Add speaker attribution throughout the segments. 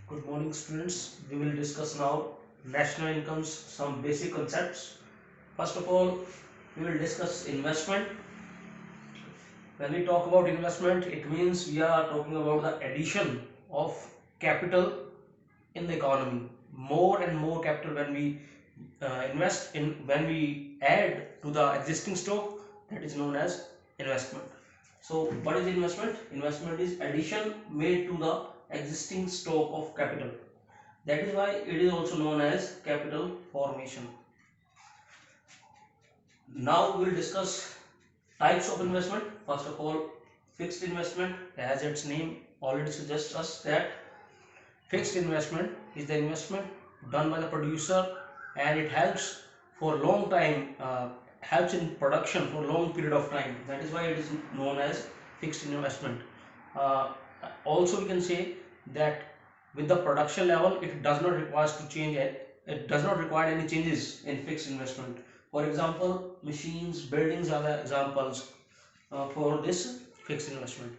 Speaker 1: Good morning, students. We will discuss now national incomes, some basic concepts. First of all, we will discuss investment. When we talk about investment, it means we are talking about the addition of capital in the economy. More and more capital when we invest in, when we add to the existing stock, that is known as investment. So, what is investment? Investment is addition made to the existing stock of capital. That is why it is also known as capital formation. Now we will discuss types of investment. First of all, fixed investment, as its name already suggests us that fixed investment is the investment done by the producer, and it helps for long time, helps in production for long period of time. That is why it is known as fixed investment. Uh, Also, we can say that with the production level, it does not require to change it. It does not require any changes in fixed investment. For example, machines, buildings are the examples for this fixed investment.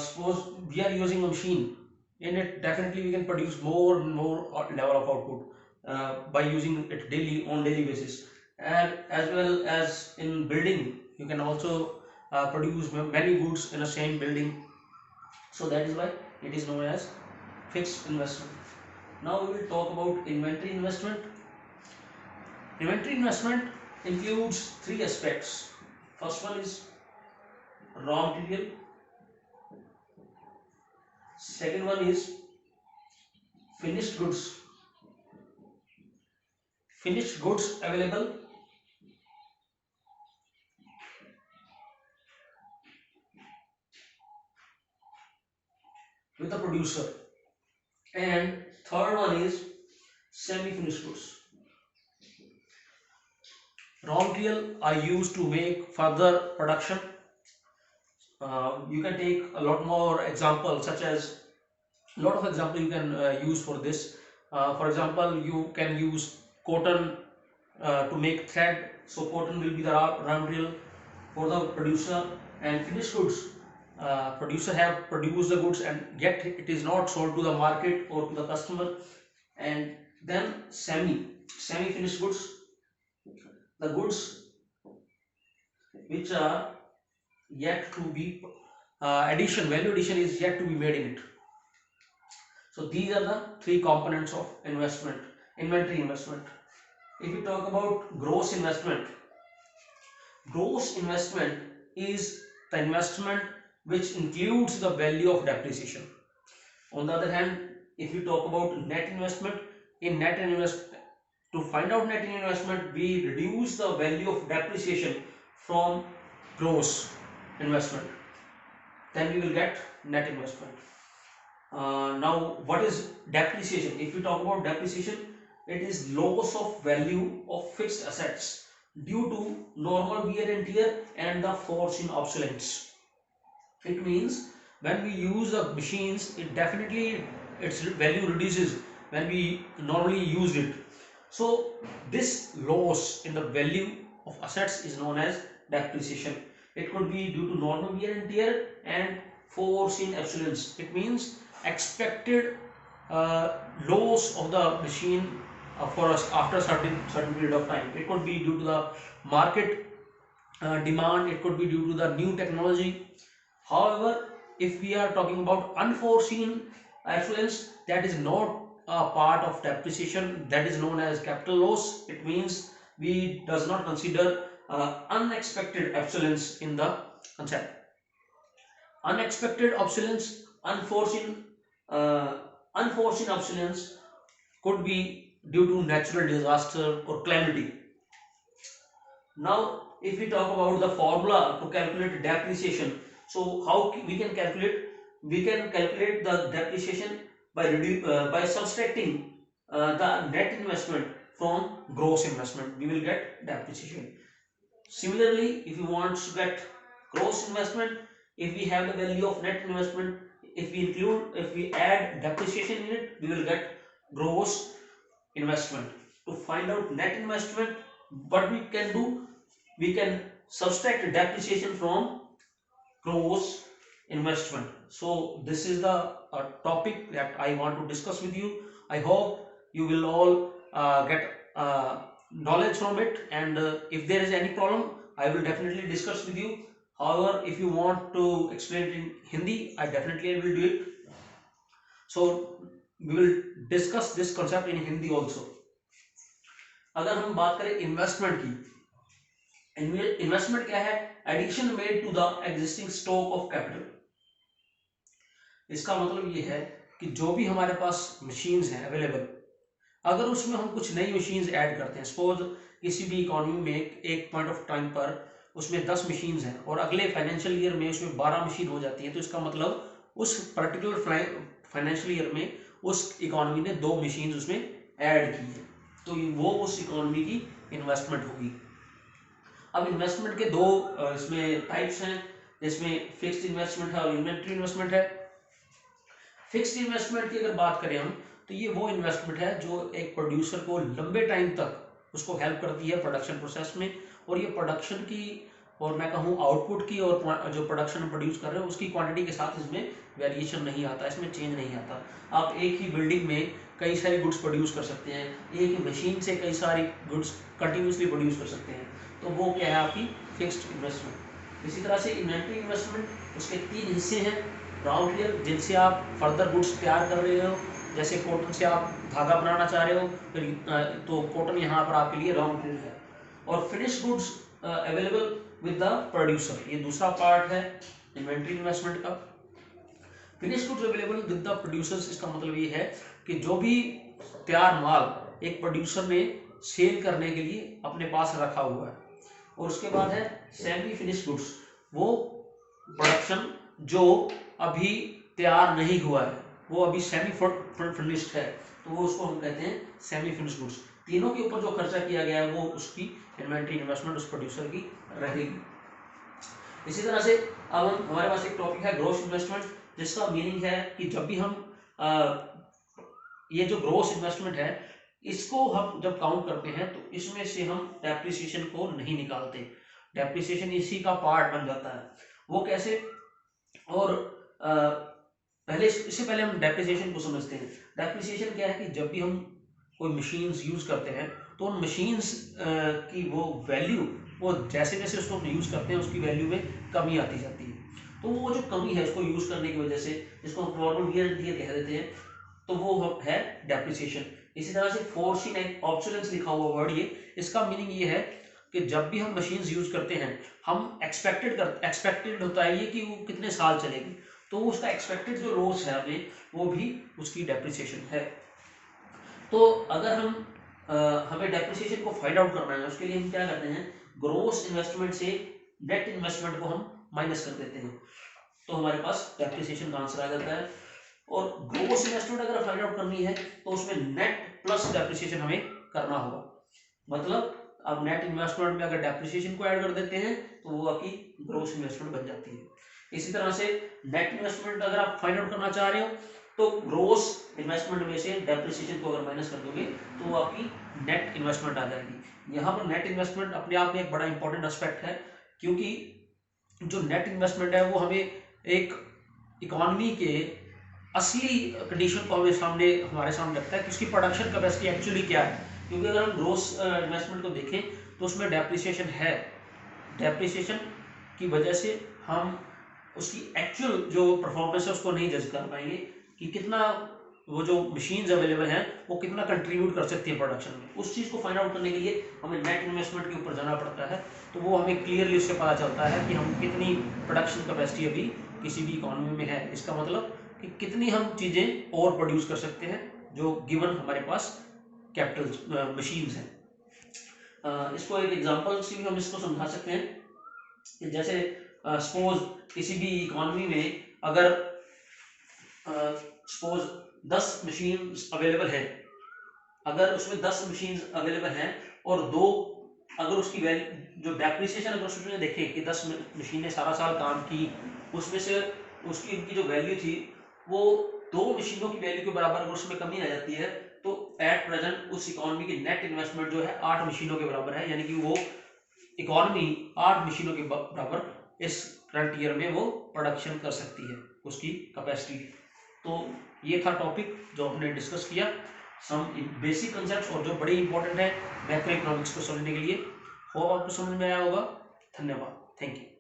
Speaker 1: Suppose we are using a machine, in it definitely we can produce more and more level of output by using it daily on daily basis, and as well as in building you can also produce many goods in the same building. So that is why it is known as fixed investment. Now we will talk about inventory investment. Inventory investment includes three aspects. First one is raw material, second one is finished goods, finished goods available, with the producer, and third one is semi finished goods. Raw material are used to make further production. You can take a lot more examples, such as lot of example you can use for this. For example, you can use cotton to make thread, so cotton will be the raw material for the producer, and finished goods, producer have produced the goods and yet it is not sold to the market or to the customer. And then semi finished goods, the goods which are yet to be value addition is yet to be made in it. So these are the three components of investment, inventory investment. If we talk about gross investment is the investment which includes the value of depreciation. On the other hand, if we talk about net investment, in net invest to find out net investment, we reduce the value of depreciation from gross investment, then we will get net investment. Now, what is depreciation? If we talk about depreciation, it is loss of value of fixed assets due to normal wear and tear and the foreseen obsolescence. It means when we use the machines, it definitely its value reduces when we normally use it. So this loss in the value of assets is known as depreciation. It could be due to normal wear and tear and foreseen obsolescence. It means expected loss of the machine for us after a certain period of time. It could be due to the market demand. It could be due to the new technology. However, if we are talking about unforeseen obsolescence, that is not a part of depreciation. That is known as capital loss. It means we does not consider unexpected obsolescence in the concept. Unexpected obsolescence, uh, unforeseen obsolescence could be due to natural disaster or calamity. Now, if we talk about the formula to calculate depreciation, so how we can calculate? We can calculate the depreciation by subtracting the net investment from gross investment. We will get depreciation. Similarly, if you want to get gross investment, if we have the value of net investment, if we add depreciation in it, we will get gross investment. To find out net investment, what we can do, we can subtract depreciation from gross investment. So this is the topic that I want to discuss with you. I hope you will all get knowledge from it, and if there is any problem, I will definitely discuss with you. However, if you want to explain it in Hindi, I definitely will do it. So we will discuss this concept in Hindi also. अगर हम बात करें investment की, investment क्या है? Addition made to the existing stock of capital. इसका मतलब ये है कि जो भी हमारे पास मशीन्स हैं अवेलेबल, अगर उसमें हम कुछ नई मशीन्स ऐड करते हैं, सपोज किसी भी इकोनॉमी में एक पॉइंट ऑफ टाइम पर उसमें 10 मशीन्स हैं और अगले फाइनेंशियल ईयर में उसमें 12 मशीन हो जाती है, तो इसका मतलब उस पर्टिकुलर फाइनेंशियल ईयर में उस इकोनॉमी ने 2 मशीन्स उसमें ऐड की है, तो वो उस इकोनॉमी की इन्वेस्टमेंट होगी। अब इन्वेस्टमेंट के दो इसमें टाइप्स हैं, जिसमें फिक्स्ड इन्वेस्टमेंट है और इन्वेंटरी इन्वेस्टमेंट है। फिक्स्ड इन्वेस्टमेंट की अगर बात करें हम, तो ये वो इन्वेस्टमेंट है जो एक प्रोड्यूसर को लंबे टाइम तक उसको हेल्प करती है प्रोडक्शन प्रोसेस में, और ये प्रोडक्शन की और मैं कहूँ आउटपुट की और जो प्रोडक्शन प्रोड्यूस कर रहे हैं उसकी क्वांटिटी के साथ इसमें वेरिएशन नहीं आता, इसमें चेंज नहीं आता। आप एक ही बिल्डिंग में कई सारी गुड्स प्रोड्यूस कर सकते हैं, एक ही मशीन से कई सारी गुड्स कंटिन्यूसली प्रोड्यूस कर सकते हैं, तो वो क्या है आपकी फिक्स्ड इन्वेस्टमेंट। इसी तरह से इन्वेंटरी इन्वेस्टमेंट, उसके 3 हिस्से हैं। रॉ मटेरियल, जिनसे आप फर्दर गुड्स तैयार कर रहे हो, जैसे कॉटन से आप धागा बनाना चाह रहे हो, फिर तो कॉटन यहाँ पर आपके लिए रॉ मटेरियल है। और finish goods available with the producer, ये दूसरा पार्ट है इन्वेंटरी इन्वेस्टमेंट का। Finish goods available with the producers, इसका मतलब ये है कि जो भी तैयार माल एक प्रोड्यूसर ने सेल करने के लिए अपने पास रखा हुआ है। और उसके बाद है सेमी फिनिश गुड्स, वो प्रोडक्शन जो अभी तैयार नहीं हुआ है, वो अभी सेमी फिनिश्ड है, तो वो उसको हम कहते हैं सेमी फिनिश गुड्स। तीनों के ऊपर जो खर्चा किया गया है वो उसकी इन्वेंटरी इन्वेस्टमेंट उस प्रोड्यूसर की रहेगी। इसी तरह से अब हमारे पास एक टॉपिक है ग्रॉस इन्वेस्टमेंट, जिसका मीनिंग है कि जब भी हम ये जो ग्रॉस इन्वेस्टमेंट है इसको हम जब काउंट करते हैं तो इसमें से हम डेप्रिसिएशन को नहीं निकालते, डेप्रिसिएशन इसी का पार्ट बन जाता है। वो कैसे? और पहले इससे पहले हम डेप्रिसिएशन को समझते हैं। डेप्रिसिएशन क्या है कि जब भी हम कोई मशीन्स यूज करते हैं तो उन मशीन्स की वो वैल्यू, वो जैसे जैसे उसको हम यूज करते हैं उसकी वैल्यू में कमी आती जाती है, तो वो जो कमी है उसको यूज करने की वजह से, जिसको हम नॉर्मल वियर एंड टियर कह देते हैं, तो वो है डेप्रिसिएशन। इसी तरह से फोर्सिंग एंड ऑब्सोलेंस लिखा हुआ वर्ड, ये इसका मीनिंग ये है कि जब भी हम मशीन्स यूज करते हैं हम एक्सपेक्टेड होता है ये कि वो कितने साल चलेगी, तो उसका एक्सपेक्टेड जो लॉस है हमें, वो भी उसकी डेप्रिसिएशन है। तो अगर हम हमें डेप्रिसिएशन को फाइंड आउट करना है, उसके लिए हम क्या करते हैं, ग्रॉस इन्वेस्टमेंट से नेट इन्वेस्टमेंट को हम माइनस कर देते हैं, तो हमारे पास डेप्रिसिएशन का आंसर आ जाता है। और ग्रॉस इन्वेस्टमेंट अगर फाइंड आउट करनी है तो उसमें नेट प्लस डेप्रिसिएशन हमें करना होगा। मतलब अब नेट इन्वेस्टमेंट में अगर डेप्रिसिएशन को ऐड कर देते हैं तो वो आपकी ग्रॉस इन्वेस्टमेंट बन जाती है। इसी तरह से नेट इन्वेस्टमेंट अगर आप फाइंड आउट करना चाह रहे हो तो ग्रॉस इन्वेस्टमेंट में से डेप्रिसिएशन को अगर माइनस कर दोगे तो वो आपकी नेट इन्वेस्टमेंट आ जाएगी। यहाँ पर नेट इन्वेस्टमेंट अपने आप में एक बड़ा इंपॉर्टेंट एस्पेक्ट है, क्योंकि जो नेट इन्वेस्टमेंट है वो हमें एक इकोनॉमी के असली कंडीशन को हमारे सामने रखता है कि उसकी प्रोडक्शन कैपेसिटी एक्चुअली क्या है। क्योंकि अगर हम ग्रॉस इन्वेस्टमेंट को देखें तो उसमें डेप्रिसिएशन है, डेप्रिसिएशन की वजह से हम उसकी एक्चुअल जो परफॉर्मेंस है उसको नहीं जज कर पाएंगे कि कितना वो जो मशीन्स अवेलेबल हैं वो कितना कंट्रीब्यूट कर सकती है प्रोडक्शन में। उस चीज़ को फाइंड आउट करने के लिए हमें नेट इन्वेस्टमेंट के ऊपर जाना पड़ता है, तो वो हमें क्लियरली उससे पता चलता है कि हम कितनी प्रोडक्शन कैपेसिटी अभी किसी भी इकोनॉमी में है। इसका मतलब कि कितनी हम चीज़ें और प्रोड्यूस कर सकते हैं जो गिवन हमारे पास कैपिटल मशीन्स हैं। इसको एक एग्जांपल से भी हम इसको समझा सकते हैं कि जैसे सपोज किसी भी इकोनॉमी में अगर सपोज 10 मशीन अवेलेबल है, अगर उसमें 10 मशीन अवेलेबल हैं और दो अगर उसकी वैल्यू जो डेप्रिसिएशन अगर उसमें देखें कि 10 मशीनें सारा साल काम की, उसमें से उसकी इनकी जो वैल्यू थी वो 2 मशीनों की वैल्यू के बराबर अगर उसमें कमी आ जाती है, तो एट प्रेजेंट उस इकोनॉमी की नेट इन्वेस्टमेंट जो है 8 मशीनों के बराबर है, यानी कि वो इकोनॉमी 8 मशीनों के बराबर इस करंट ईयर में वो प्रोडक्शन कर सकती है, उसकी कैपेसिटी। तो ये था टॉपिक जो हमने डिस्कस किया, सम बेसिक कंसेप्ट और जो बड़े इंपॉर्टेंट है मैक्रो इकोनॉमिक्स को समझने के लिए। होप आपको समझ में आया होगा। धन्यवाद, थैंक यू।